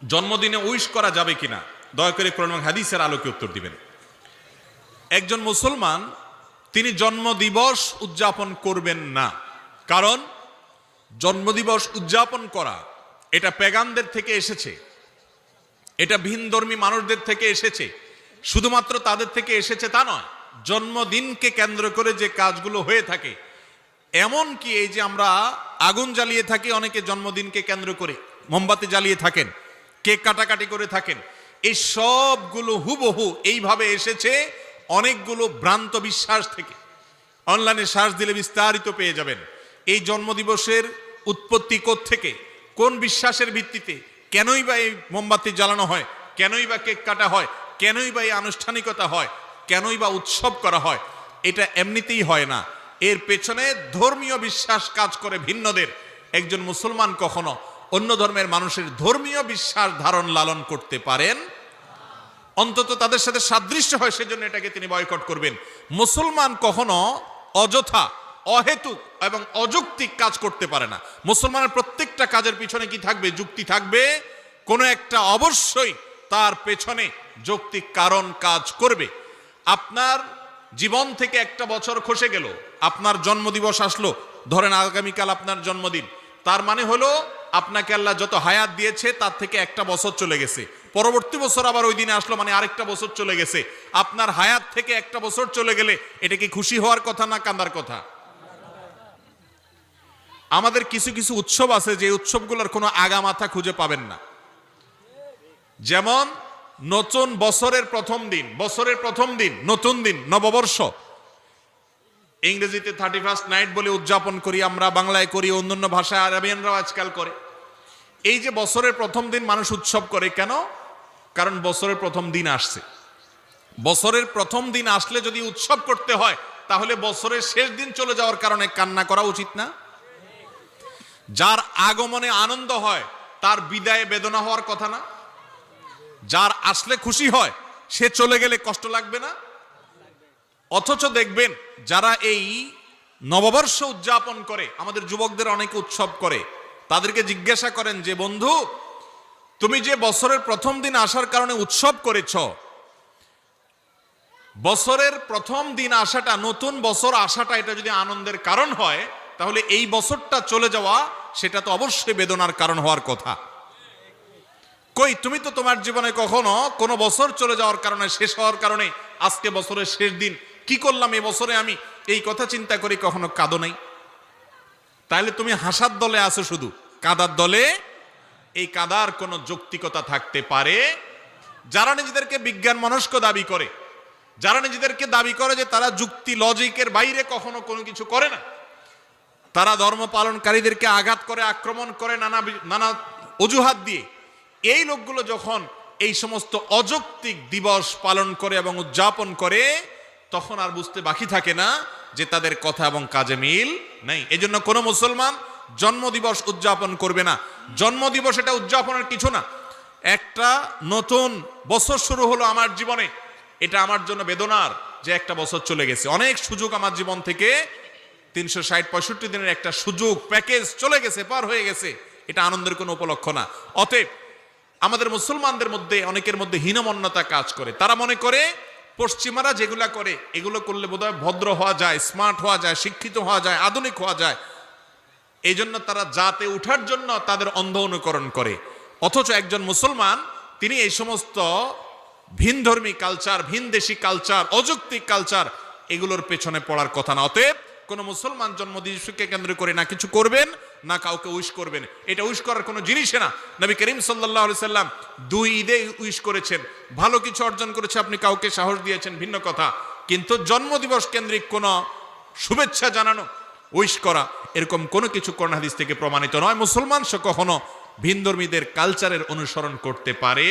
জন্মদিনে উইশ করা যাবে কিনা, দয়া করে কোরআন এবং হাদিসের আলোকে উত্তর দিবেন। একজন মুসলমান তিনি জন্মদিবস উদযাপন করবেন না, কারণ জন্মদিবস উদযাপন করা এটা পেগানদের থেকে এসেছে, এটা ভিনধর্মী মানুষদের থেকে এসেছে। শুধুমাত্র তাদের থেকে এসেছে তা নয়, জন্মদিনকে কেন্দ্র করে যে কাজগুলো হয়ে থাকে, এমন কি এই যে আমরা আগুন জ্বালিয়ে থাকি, অনেকে জন্মদিনকে কেন্দ্র করে মোমবাতি জ্বালিয়ে থাকেন, কেক কাটাকাটি করে থাকেন, এই সবগুলো হুবহু এইভাবে এসেছে অনেকগুলো ভ্রান্ত বিশ্বাস থেকে। অনলাইনে সার্চ দিলে বিস্তারিত পেয়ে যাবেন এই জন্মদিবসের উৎপত্তি কোত্থেকে, কোন বিশ্বাসের ভিত্তিতে, কেনই বা এই মোমবাতি জ্বালানো হয়, কেনই বা কেক কাটা হয়, কেনই বা এই আনুষ্ঠানিকতা হয়, কেনই বা উৎসব করা হয়। এটা এমনিতেই হয় না, এর পেছনে ধর্মীয় বিশ্বাস কাজ করে ভিন্নদের। একজন মুসলমান কখনো অন্য ধর্মের মানুষের ধর্মীয় বিশ্বাস ধারণ লালন করতে পারেন, অন্তত তাদের সাথে সাদৃশ্য হয় সেজন্য এটাকে তিনি বয়কট করবেন। মুসলমান কখনো অযথা, অহেতুক এবং অযৌক্তিক কাজ করতে পারে না। মুসলমানের প্রত্যেকটা কাজের পিছনে কি থাকবে? যুক্তি থাকবে, কোনো একটা অবশ্যই তার পেছনে যৌক্তিক কারণ কাজ করবে। আপনার জীবন থেকে একটা বছর খসে গেল, আপনার জন্মদিবস আসলো, ধরেন আগামীকাল আপনার জন্মদিন, তার মানে হলো আপনাকে আল্লাহ যত হায়াত দিয়েছে তার থেকে একটা বছর চলে গেছে, পরবর্তী বছর আবার ওই দিনে আসলো, মানে আরেকটা বছর চলে গেছে। আপনার হায়াত থেকে একটা বছর চলে গেলে এটা কি খুশি হওয়ার কথা না কান্দার কথা? আমাদের কিছু কিছু উৎসব আছে যে উৎসবগুলোর কোনো আগা মাথা খুঁজে পাবেন না। যেমন নতুন বছরের প্রথম দিন, বছরের প্রথম দিন, নতুন দিন, নববর্ষ, ইংরেজিতে 31st নাইট বলে উদযাপন করি আমরা, বাংলায় করি, অন্যান্য ভাষায় আরবিয়ানরাও আজকাল করে। এই যে বছরের প্রথম দিন মানুষ উৎসব করে কেন? কারণ বছরের প্রথম দিন আসছে। বছরের প্রথম দিন আসলে যদি উৎসব করতে হয়, তাহলে বছরের শেষ দিন চলে যাওয়ার কারণে কান্না করা উচিত না? যার আগমনে আনন্দ হয় তার বিদায়ে বেদনা হওয়ার কথা না? যার আসলে খুশি হয় সে চলে গেলে কষ্ট লাগবে না? অথচ দেখবেন যারা এই নববর্ষ উদযাপন করে, আমাদের যুবকদের অনেকে উৎসব করে, তাদেরকে জিজ্ঞাসা করেন যে বন্ধু, তুমি যে বছরের প্রথম দিন আসার কারণে উৎসব করেছ, বছরের প্রথম দিন আসাটা, নতুন বছর আসাটা এটা যদি আনন্দের কারণ হয়, তাহলে এই বছরটা চলে যাওয়া সেটা তো অবশ্যই বেদনার কারণ হওয়ার কথা। কই, তুমি তো তোমার জীবনে কখনো কোনো বছর চলে যাওয়ার কারণে, শেষ হওয়ার কারণে, আজকে বছরের শেষ দিন, কি করলাম এই বছরে আমি, এই কথা চিন্তা করি কখনো কাঁদো নাই? তাহলে তুমি হাসার দলে আছো, শুধু কাঁদার দলে। এই কাঁদার কোনো যৌক্তিকতা থাকতে পারে? যারা নিজেদেরকে বিজ্ঞান মনস্ক দাবি করে, যারা নিজেদেরকে দাবি করে যে তারা যুক্তি লজিকের বাইরে কখনো কোনো কিছু করে না, তারা ধর্ম পালনকারীদেরকে আঘাত করে, আক্রমণ করে নানা অজুহাত দিয়ে, এই লোকগুলো যখন এই সমস্ত অযৌক্তিক দিবস পালন করে এবং উদযাপন করে, তখন আর বুঝতে বাকি থাকে না যে তাদের কথা এবং কাজে মিল নেই। এজন্য কোনো মুসলমান জন্মদিবস উদযাপন করবে না। জন্মদিবস এটা উদযাপনের কিছু না। একটা নতুন বছর শুরু হলো আমার জীবনে, এটা আমার জন্য বেদনার যে একটা বছর চলে গেছে। অনেক সুযোগ আমার জীবন থেকে, 360-65 দিনের একটা সুযোগ প্যাকেজ চলে গেছে, পার হয়ে গেছে, এটা আনন্দের কোনো উপলক্ষ না। অতএব আমাদের মুসলমানদের মধ্যে অনেকের মধ্যে হীনমন্যতা কাজ করে। তারা মনে করে পশ্চিমারা যেগুলা করে এগুলো করলে বোধহয় ভদ্র হওয়া যায়, স্মার্ট হওয়া যায়, শিক্ষিত হওয়া যায়, আধুনিক হওয়া যায়। এই জন্য তারা জাতে উঠার জন্য তাদের অন্ধ অনুকরণ করে। অথচ একজন মুসলমান তিনি এই সমস্ত ভিনধর্মী কালচার, ভিনদেশী কালচার, অযৌক্তিক কালচার, এগুলোর পেছনে পড়ার কথা না। অতএব কোন মুসলমান জন্মদিবসকে কেন্দ্র করে না কিছু করবেন, না কাউকে উইশ করবেন। এটা উইশ করার কোনো জিনিসই না। নবী করিম সাল্লাল্লাহু আলাইহি সাল্লাম 2 ঈদে উইশ করেছেন, ভালো কিছু অর্জন করেছে, আপনি কাউকে সাহস দিয়েছেন, ভিন্ন কথা। কিন্তু জন্মদিবস কেন্দ্রিক কোনো শুভেচ্ছা জানানো, উইশ করা, এরকম কোনো কিছু কোরআন হাদিস থেকে প্রমাণিত নয়। মুসলমান সে কখনো ভিনধর্মীদের কালচারের অনুসরণ করতে পারে